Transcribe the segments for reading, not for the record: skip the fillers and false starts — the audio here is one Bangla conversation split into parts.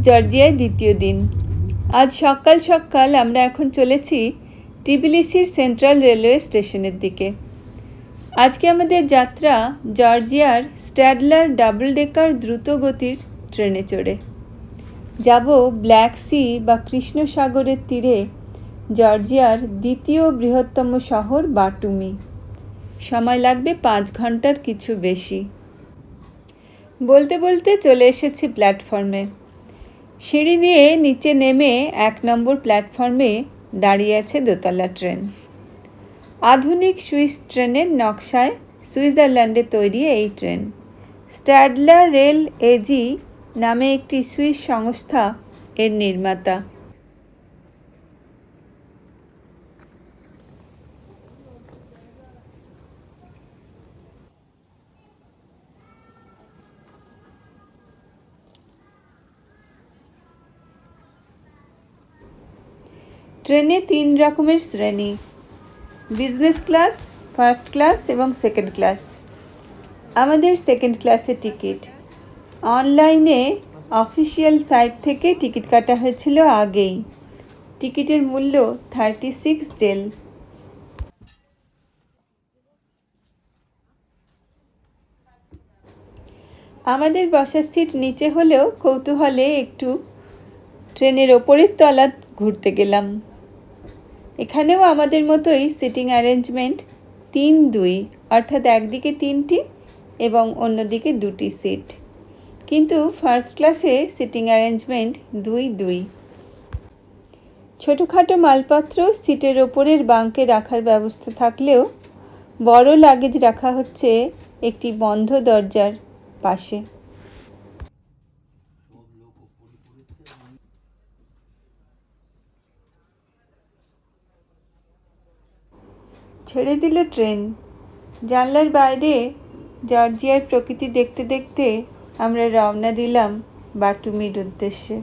জর্জিয়ায় দ্বিতীয় দিন। আজ সকাল সকাল আমরা এখন চলেছি টিবিলিসির সেন্ট্রাল রেলওয়ে স্টেশনের দিকে। আজকে আমাদের যাত্রা জর্জিয়ার স্ট্যাডলার ডাবল ডেকার দ্রুতগতির ট্রেনে চড়ে যাব ব্ল্যাক সি বা কৃষ্ণ সাগরের তীরে জর্জিয়ার দ্বিতীয় বৃহত্তম শহর বাটুমি। সময় লাগবে 5 ঘন্টার কিছু বেশি। বলতে বলতে চলে এসেছি প্ল্যাটফর্মে। সিঁড়ি দিয়ে নিচে নেমে 1 নম্বর প্ল্যাটফর্মে দাঁড়িয়ে আছে দোতলা ট্রেন। আধুনিক সুইস ট্রেনের নকশায় সুইজারল্যান্ডে তৈরি এই ট্রেন। স্ট্যাডলার রেল এজি নামে একটি সুইস সংস্থা এর নির্মাতা। ট্রেনে 3 রকমের শ্রেণী: বিজনেস ক্লাস, ফার্স্ট ক্লাস এবং সেকেন্ড ক্লাস। আমাদের সেকেন্ড ক্লাসের টিকিট। অনলাইনে অফিসিয়াল সাইট থেকে টিকিট কাটা হয়েছিল আগেই। টিকিটের মূল্য 36 জেল। আমাদের বসার সিট নিচে হলেও কৌতূহলে একটু ট্রেনের ওপরের তলা ঘুরতে গেলাম। এখানেও আমাদের মতোই সিটিং অ্যারেঞ্জমেন্ট 3-2, অর্থাৎ একদিকে 3টি এবং অন্যদিকে 2টি সিট। কিন্তু ফার্স্ট ক্লাসে সিটিং অ্যারেঞ্জমেন্ট 2-2। ছোটোখাটো মালপত্র সিটের ওপরের বাঙ্কে রাখার ব্যবস্থা থাকলেও বড় লাগেজ রাখা হচ্ছে একটি বন্ধ দরজার পাশে। ছেড়ে দিল ট্রেন। জানলার বাইরে জর্জিয়ার প্রকৃতি দেখতে দেখতে আমরা রওনা দিলাম বাটুমির উদ্দেশ্যে।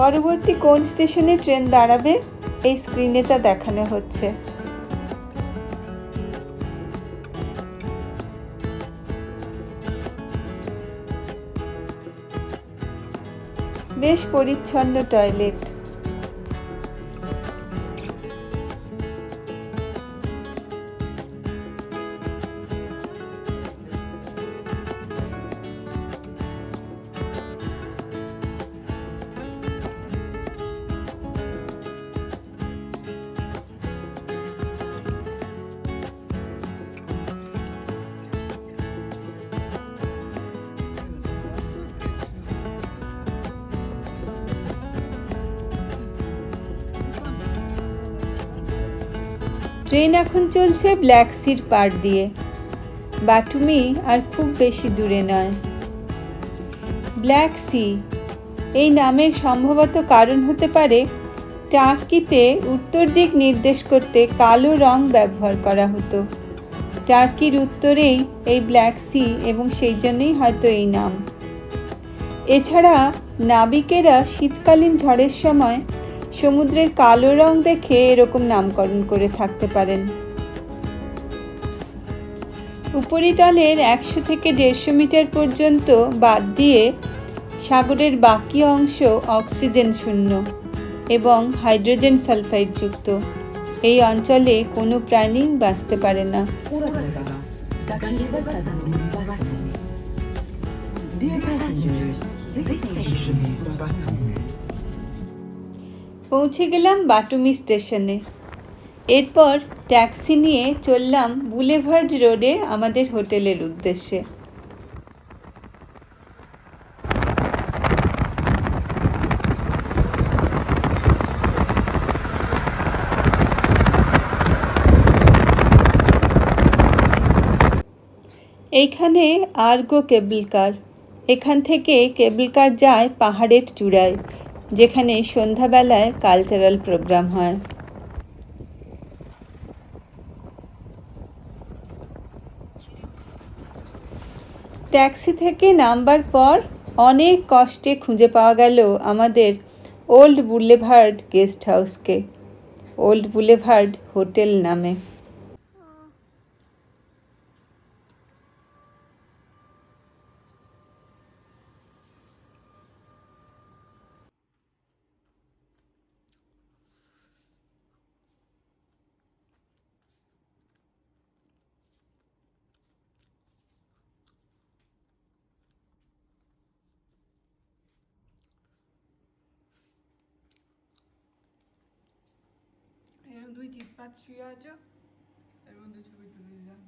পরবর্তী কোন স্টেশনে ট্রেন দাঁড়াবে এই স্ক্রিনে তা দেখানো হচ্ছে। বেশ পরিচ্ছন্ন টয়লেট। ট্রেন এখন চলছে ব্ল্যাক সির পাড় দিয়ে। বাটুমি আর খুব বেশি দূরে নয়। ব্ল্যাক সি এই নামের সম্ভবত কারণ হতে পারে টার্কিতে উত্তর দিক নির্দেশ করতে কালো রং ব্যবহার করা হতো। টার্কির উত্তরেই এই ব্ল্যাক সি এবং সেই জন্যই হয়তো এই নাম। এছাড়া নাবিকেরা শীতকালীন ঝড়ের সময় সমুদ্রের কালো রং দেখে এরকম নামকরণ করে থাকতে পারেন। উপরিতলের 100 থেকে 150 মিটার পর্যন্ত বাদ দিয়ে সাগরের বাকি অংশ অক্সিজেন শূন্য এবং হাইড্রোজেন সালফাইড যুক্ত। এই অঞ্চলে কোনো প্রাণী বাঁচতে পারে না। পৌঁছে গেলাম বাটুমি স্টেশনে। এরপর ট্যাক্সি নিয়ে চললাম বুলেভার্ড রোডে আমাদের হোটেলের উদ্দেশ্যে। এইখানে আর্গো কেবল কার। এখান থেকে কেবল কার যায় পাহাড়ের চূড়ায়, যেখানে সন্ধ্যাবেলায় কালচারাল প্রোগ্রাম হয়। ট্যাক্সি থেকে নামবার পর অনেক কষ্টে খুঁজে পাওয়া গেল আমাদের ওল্ড বুলেভার্ড গেস্ট হাউসকে, ওল্ড বুলেভার্ড হোটেল নামে। এরকম দুই চিৎপাত শুয়ে আছো, এর মধ্যে ছবি তুলে দিলাম।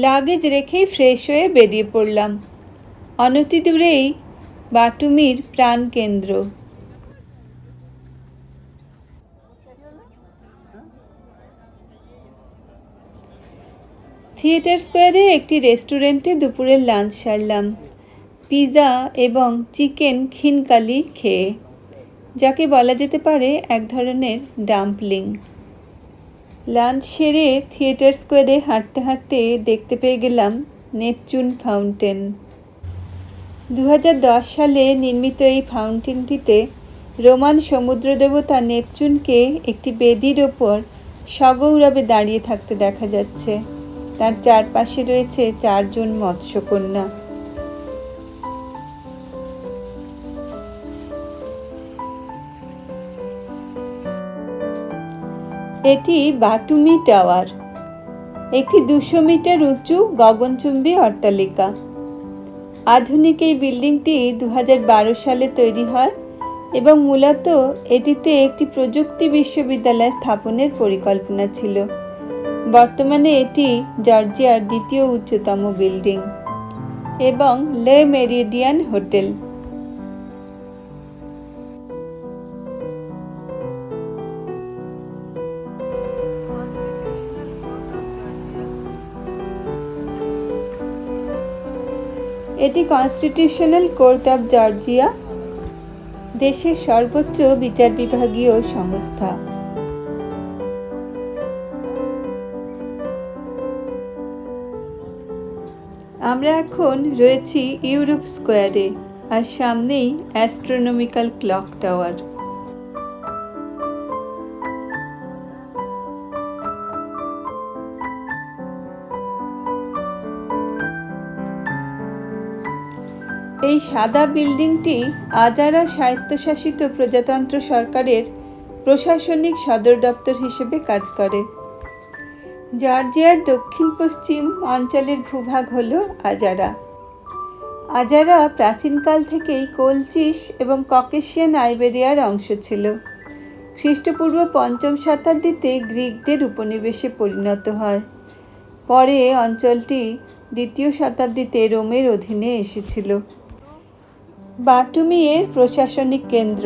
লাগেজ রেখেই ফ্রেশ হয়ে বেরিয়ে পড়লাম। অনতি দূরেই বাটুমির প্রাণকেন্দ্র। থিয়েটার স্কোয়ারে একটি রেস্টুরেন্টে দুপুরের লাঞ্চ সারলাম, পিৎজা এবং চিকেন খিনকালি খেয়ে, যাকে বলা যেতে পারে এক ধরনের ডাম্পলিং। লাঞ্চ সেরে থিয়েটার স্কোয়ারে হাঁটতে হাঁটতে দেখতে পেয়ে গেলাম নেপচুন ফাউন্টেন। 2010 সালে নির্মিত এই ফাউন্টেনটিতে রোমান সমুদ্র দেবতা নেপচুনকে একটি বেদির ওপর সগৌরবে দাঁড়িয়ে থাকতে দেখা যাচ্ছে। তার চারপাশে রয়েছে 4 জন মৎস্যকন্যা। এটি বাটুমি টাওয়ার, একটি 200 মিটার উঁচু গগনচুম্বী অট্টালিকা। আধুনিক এই বিল্ডিংটি 2012 সালে তৈরি হয় এবং মূলত এটিতে একটি প্রযুক্তি বিশ্ববিদ্যালয় স্থাপনের পরিকল্পনা ছিল। বর্তমানে এটি জর্জিয়ার দ্বিতীয় উচ্চতম বিল্ডিং এবং লে মেরিডিয়ান হোটেল। এটি কনস্টিটিউশনাল কোর্ট অফ জর্জিয়া, দেশের সর্বোচ্চ বিচার বিভাগীয় সংস্থা। আমরা এখন রয়েছি ইউরোপ স্কোয়ারে, আর সামনেই অ্যাস্ট্রোনমিক্যাল ক্লক টাওয়ার। এই সাদা বিল্ডিংটি আজারা স্বায়ত্তশাসিত প্রজাতন্ত্র সরকারের প্রশাসনিক সদর দপ্তর হিসেবে কাজ করে। জর্জিয়ার দক্ষিণ পশ্চিম অঞ্চলের ভূভাগ হল আজারা। আজারা প্রাচীনকাল থেকেই কোলচিস এবং ককেশিয়ান আইবেরিয়ার অংশ ছিল। খ্রিস্টপূর্ব 5ম শতাব্দীতে গ্রিকদের উপনিবেশে পরিণত হয়। পরে অঞ্চলটি 2য় শতাব্দীতে রোমের অধীনে এসেছিল। বাটুমি এর প্রশাসনিক কেন্দ্র।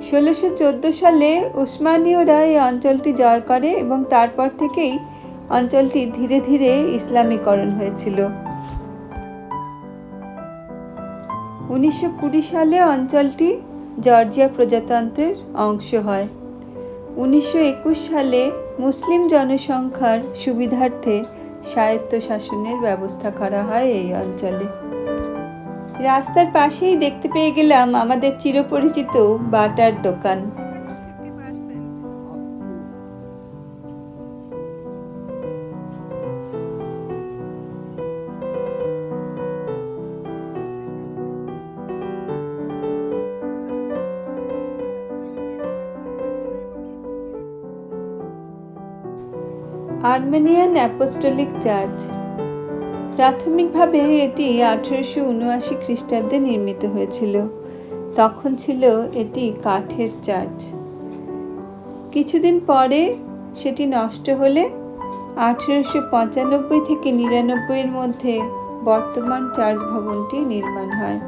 1614 সালে উসমানীয়রা এই অঞ্চলটি জয় করে এবং তারপর থেকেই অঞ্চলটি ধীরে ধীরে ইসলামীকরণ হয়েছিল। 1920 সালে অঞ্চলটি জর্জিয়া প্রজাতন্ত্রের অংশ হয়। 1921 সালে মুসলিম জনসংখ্যার সুবিধার্থে স্বায়ত্তশাসনের ব্যবস্থা করা হয় এই অঞ্চলে। রাস্তার পাশেই দেখতে পেয়ে গেলাম আমাদের চিরপরিচিত বাটার দোকান। Armenian Apostolic church. প্রাথমিকভাবে এটি 1879 খ্রিস্টাব্দে নির্মিত হয়েছিল। তখন ছিল এটি কাঠের চার্চ। কিছুদিন পরে সেটি নষ্ট হলে 1895 থেকে 99 এর মধ্যে বর্তমান চার্চ ভবনটি নির্মাণ হয়।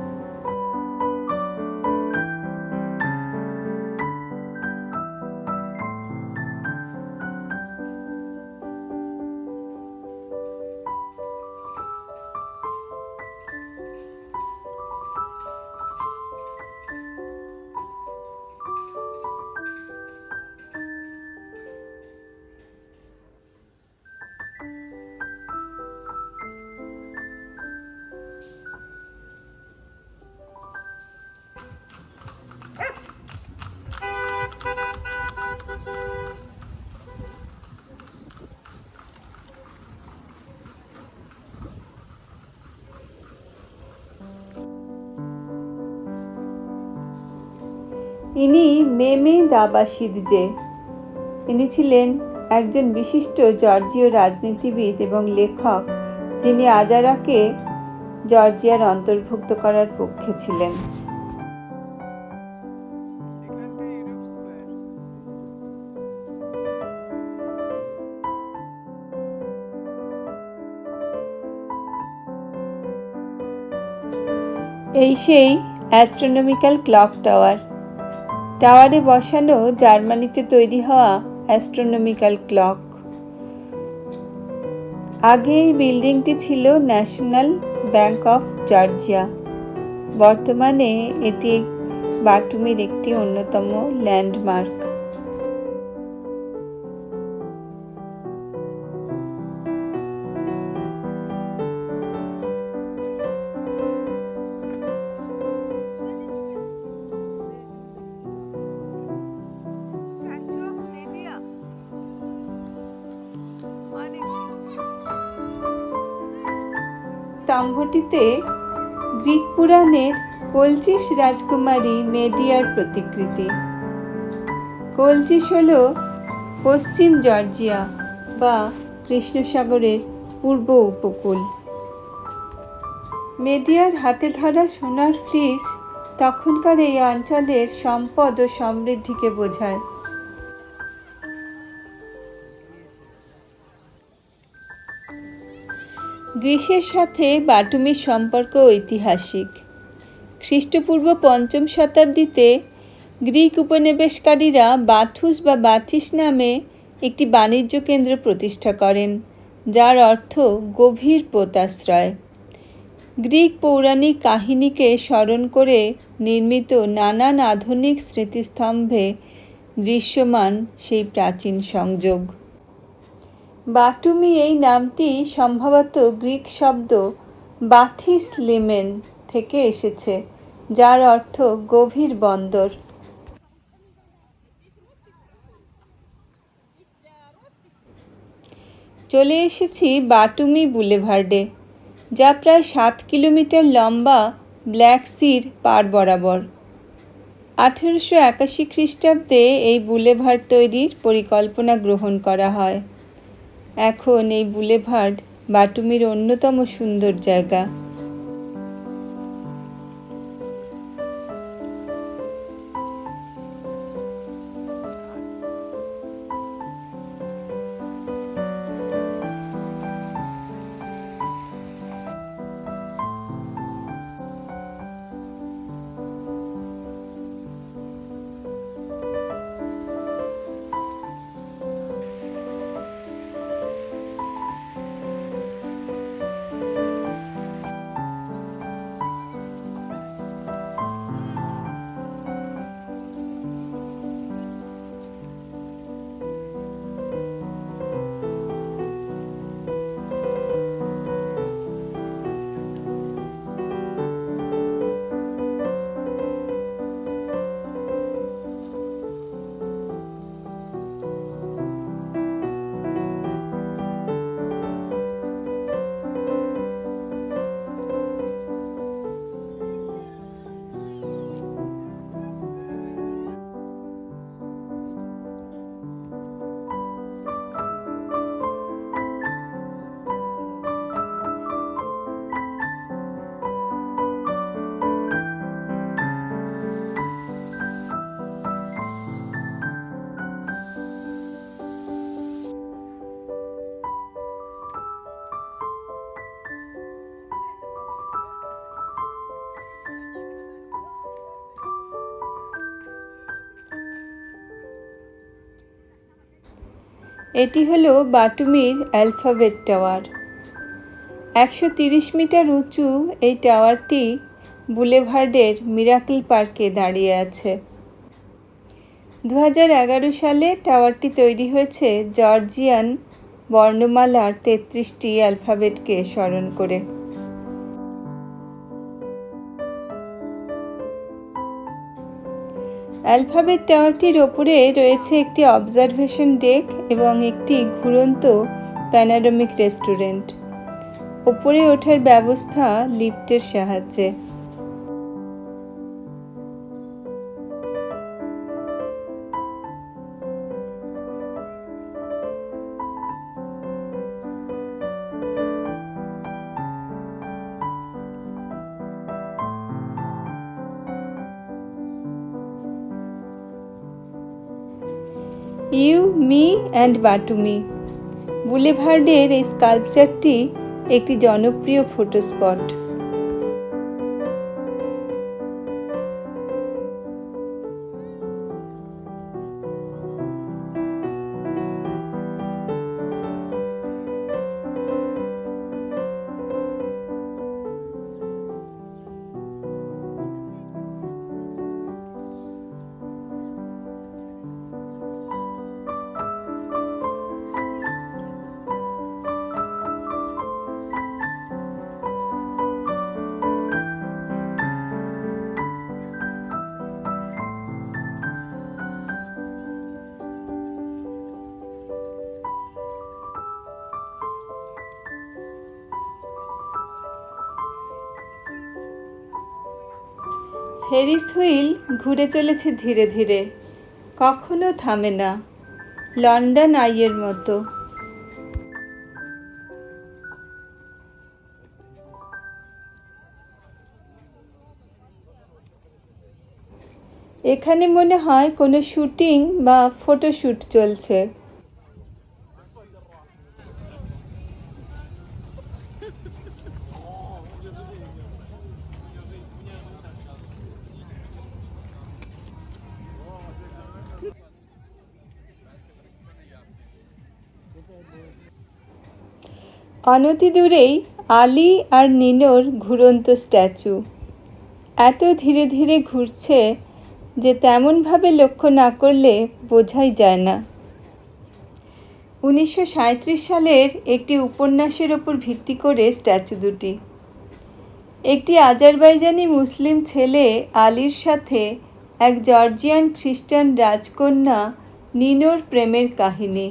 ইনি মেমে দাবাশিদজে। ইনি ছিলেন একজন বিশিষ্ট জর্জীয় রাজনীতিবিদ এবং লেখক, যিনি আজারাকে জর্জিয়ার অন্তর্ভুক্ত করার পক্ষে ছিলেন। এই সেই অ্যাস্ট্রোনমিক্যাল ক্লক টাওয়ার। টাওয়ারে বসানো জার্মানিতে তৈরি হওয়া অ্যাস্ট্রোনমিক্যাল ক্লক। আগে এই বিল্ডিংটি ছিল ন্যাশনাল ব্যাংক অফ জর্জিয়া। বর্তমানে এটি বাটুমির একটি অন্যতম ল্যান্ডমার্ক। স্তম্ভটিতে গ্রিক পুরাণের কলচিস রাজকুমারী মেডিয়ার প্রতিকৃতি। কলচিস হল পশ্চিম জর্জিয়া বা কৃষ্ণসাগরের পূর্ব উপকূল। মেডিয়ার হাতে ধরা সোনার ফ্লিস তখনকার এই অঞ্চলের সম্পদ ও সমৃদ্ধিকে বোঝায়। গ্রিসের সাথে বাটুমির সম্পর্ক ঐতিহাসিক। খ্রিস্টপূর্ব ৫ম শতাব্দীতে গ্রিক উপনিবেশকারীরা বাথুস বা বাথিস নামে একটি বাণিজ্য কেন্দ্র প্রতিষ্ঠা করেন, যার অর্থ গভীর পোতাশ্রয়। গ্রিক পৌরাণিক কাহিনীকে স্মরণ করে নির্মিত নানান আধুনিক স্মৃতিস্তম্ভে দৃশ্যমান সেই প্রাচীন সংযোগ। বাটুমি এই নামটি সম্ভবত গ্রিক শব্দ বাথিস লিমেন থেকে এসেছে, যার অর্থ গভীর বন্দর। চলে এসেছি বাটুমি বুলেভার্ডে, যা প্রায় ৭ কিলোমিটার লম্বা ব্ল্যাক সির পাড় বরাবর। ১৮৮১ খ্রিস্টাব্দে এই বুলেভার্ড তৈরির পরিকল্পনা গ্রহণ করা হয়। এখন এই বুলেভার্ড বাটুমির অন্যতম সুন্দর জায়গা। এটি হলো বাটুমির অ্যালফাবেট টাওয়ার। 130 মিটার উঁচু এই টাওয়ারটি বুলেভার্ডের মিরাকল পার্কে দাঁড়িয়ে আছে। 2011 সালে টাওয়ারটি তৈরি হয়েছে জর্জিয়ান বর্ণমালার 33টি অ্যালফাবেটকে স্মরণ করে। অ্যালফাবেট টাওয়ারটির ওপরে রয়েছে একটি অবজারভেশন ডেক এবং একটি ঘুরন্ত প্যানোরামিক রেস্টুরেন্ট। ওপরে ওঠার ব্যবস্থা লিফটের সাহায্যে। ইউ, মি অ্যান্ড বাটুমি বুলেভার্ডের এই স্কাল্পচারটি একটি জনপ্রিয় ফটো স্পট। ফেরিস হুইল ঘুরে চলেছে ধীরে ধীরে, কখনো থামে না, লন্ডন আইয়ের মতো। এখানে মনে হয় কোনো শুটিং বা ফটোশ্যুট চলছে। অনতি দূরেই আলী আর নিনোর ঘুরন্ত স্ট্যাচু। এত ধীরে ধীরে ঘুরছে যে তেমনভাবে লক্ষ্য না করলে বোঝাই যায় না। 1937 সালের একটি উপন্যাসের ওপর ভিত্তি করে স্ট্যাচু দুটি। একটি আজারবাইজানি মুসলিম ছেলে আলীর সাথে এক জর্জিয়ান খ্রিস্টান রাজকন্যা নিনোর প্রেমের কাহিনী,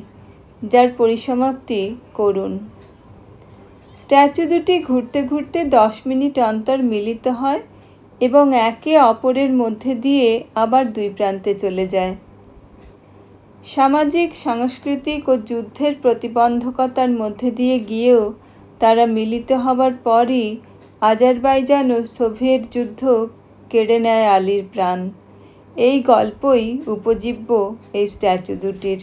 যার পরিসমাপ্তি করুণ। স্ট্যাচু দুটি ঘুরতে ঘুরতে 10 মিনিট অন্তর মিলিত হয় এবং একে অপরের মধ্যে দিয়ে আবার দুই প্রান্তে চলে যায়। সামাজিক, সাংস্কৃতিক ও যুদ্ধের প্রতিবন্ধকতার মধ্যে দিয়ে গিয়েও তারা মিলিত হবার পরই আজারবাইজান ও সোভিয়েত যুদ্ধ কেড়ে নেয় আলীর প্রাণ। এই গল্পই উপজীব্য এই স্ট্যাচু দুটির।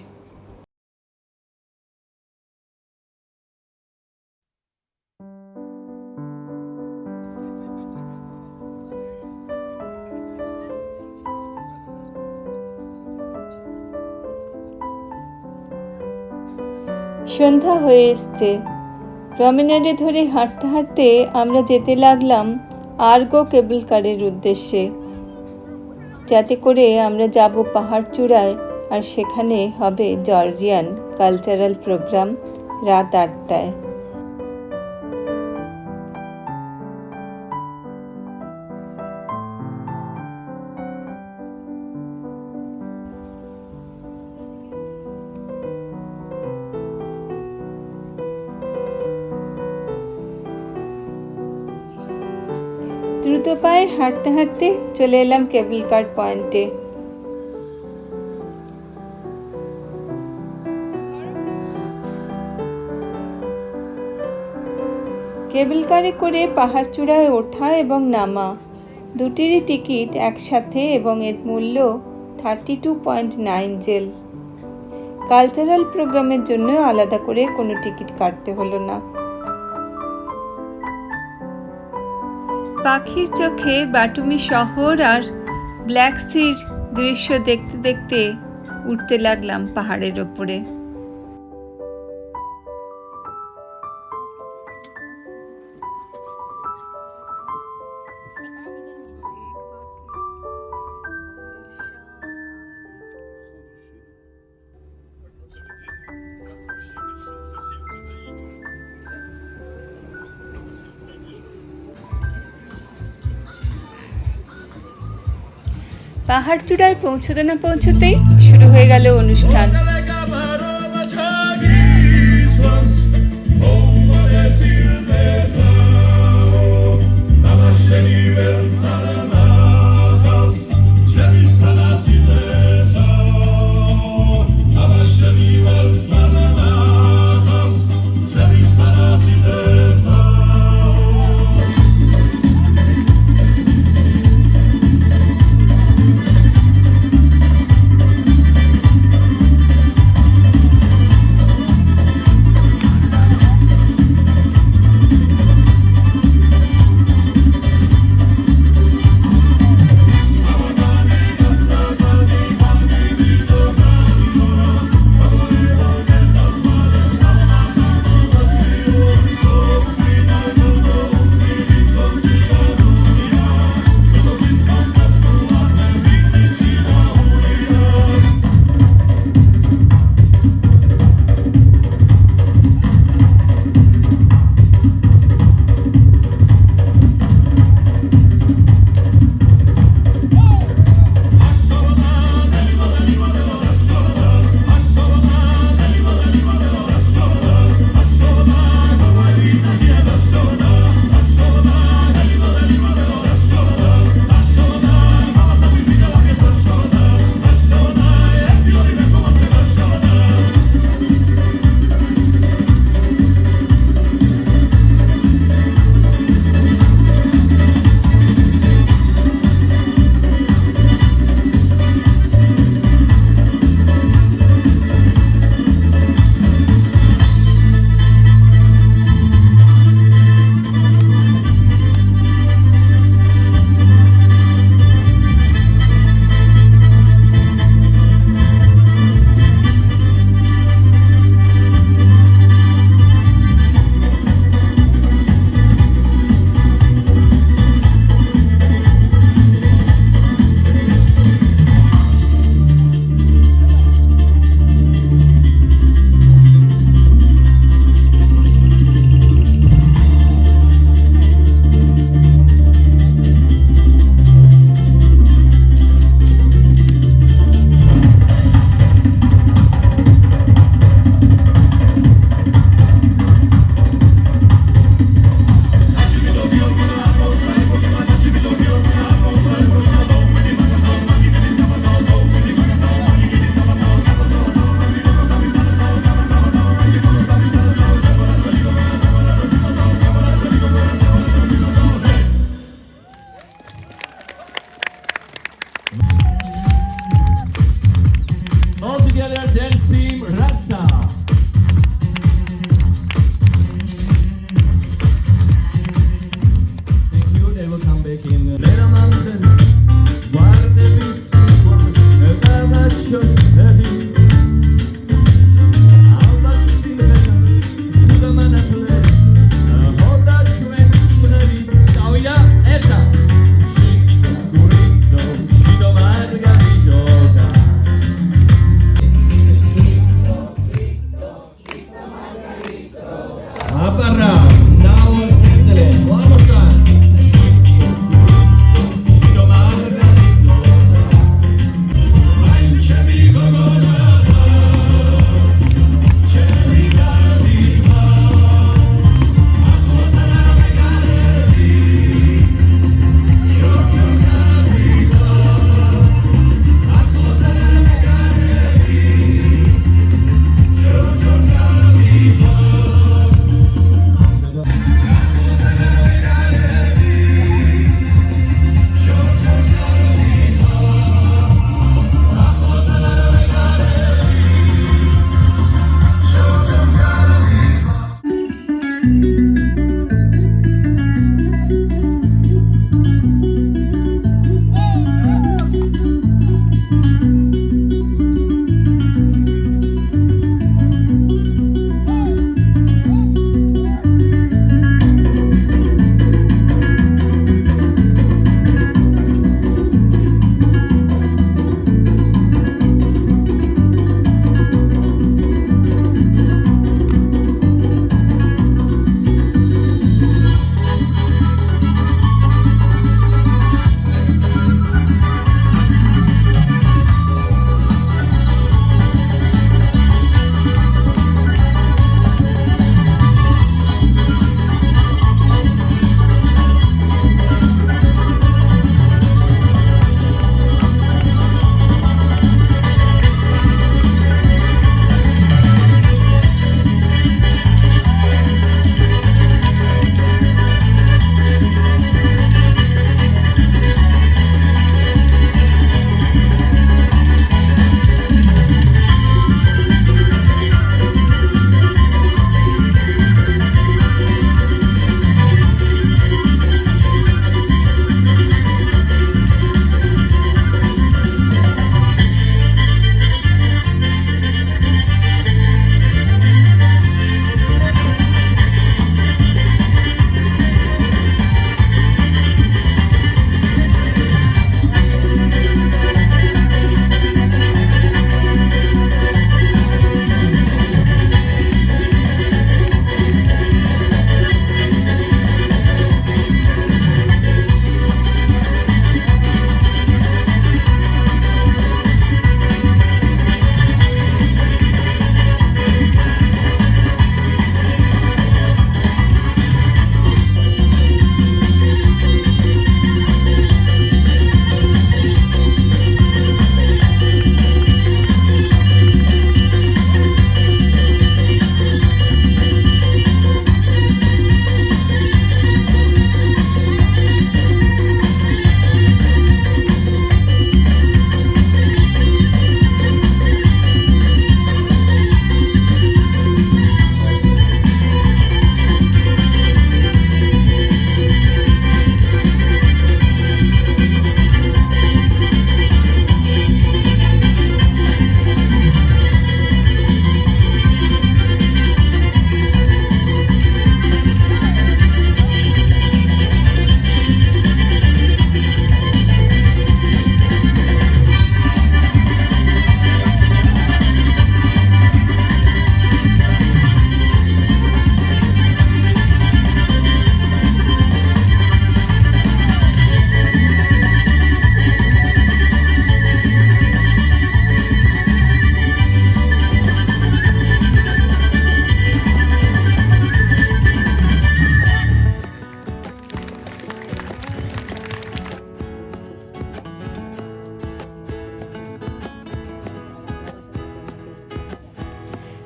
সন্ধ্যা হয়ে এসছে। প্রমেনাডে ধরে হাঁটতে হাঁটতে আমরা যেতে লাগলাম আর্গো কেবল কারের উদ্দেশ্যে, যাতে করে আমরা যাব পাহাড় চূড়ায়, আর সেখানে হবে জর্জিয়ান কালচারাল প্রোগ্রাম রাত 8টায়। দ্রুত পায়ে হাঁটতে হাঁটতে চলে এলাম কেবল কার পয়েন্টে। কেবল কারে করে পাহাড় চূড়ায় ওঠা এবং নামা দুটিরই টিকিট একসাথে এবং এর মূল্য 32.9 জেল। কালচারাল প্রোগ্রামের জন্য আলাদা করে কোনো টিকিট কাটতে হলো না। পাখির চোখে বাটুমি শহর আর ব্ল্যাক সির দৃশ্য দেখতে দেখতে উঠতে লাগলাম পাহাড়ের ওপরে। পাহাড় চূড়ায় পৌঁছতে না পৌঁছতেই শুরু হয়ে গেল অনুষ্ঠান।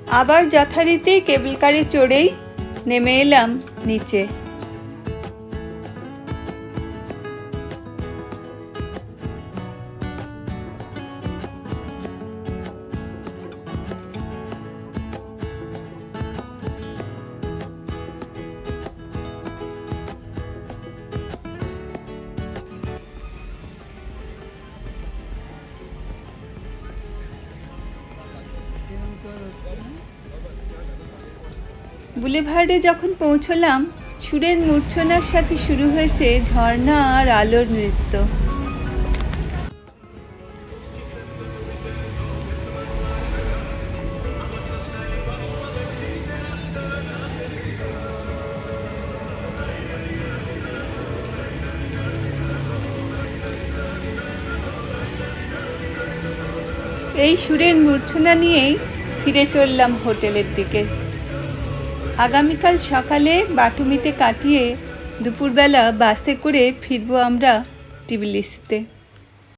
আবার যথারীতি কেবল কারে চড়েই নেমে এলাম নিচে। বুলেভার্ডে যখন পৌঁছলাম, সুরের মূর্ছনার সাথে শুরু হয়েছে ঝর্ণা আর আলোর নৃত্য। এই সুরের মূর্ছনা নিয়েই ফিরে চললাম হোটেলের দিকে। আগামীকাল সকালে বাটুমিতে কাটিয়ে দুপুরবেলা বাসে করে ফিরবো আমরা টিবিলিসিতে।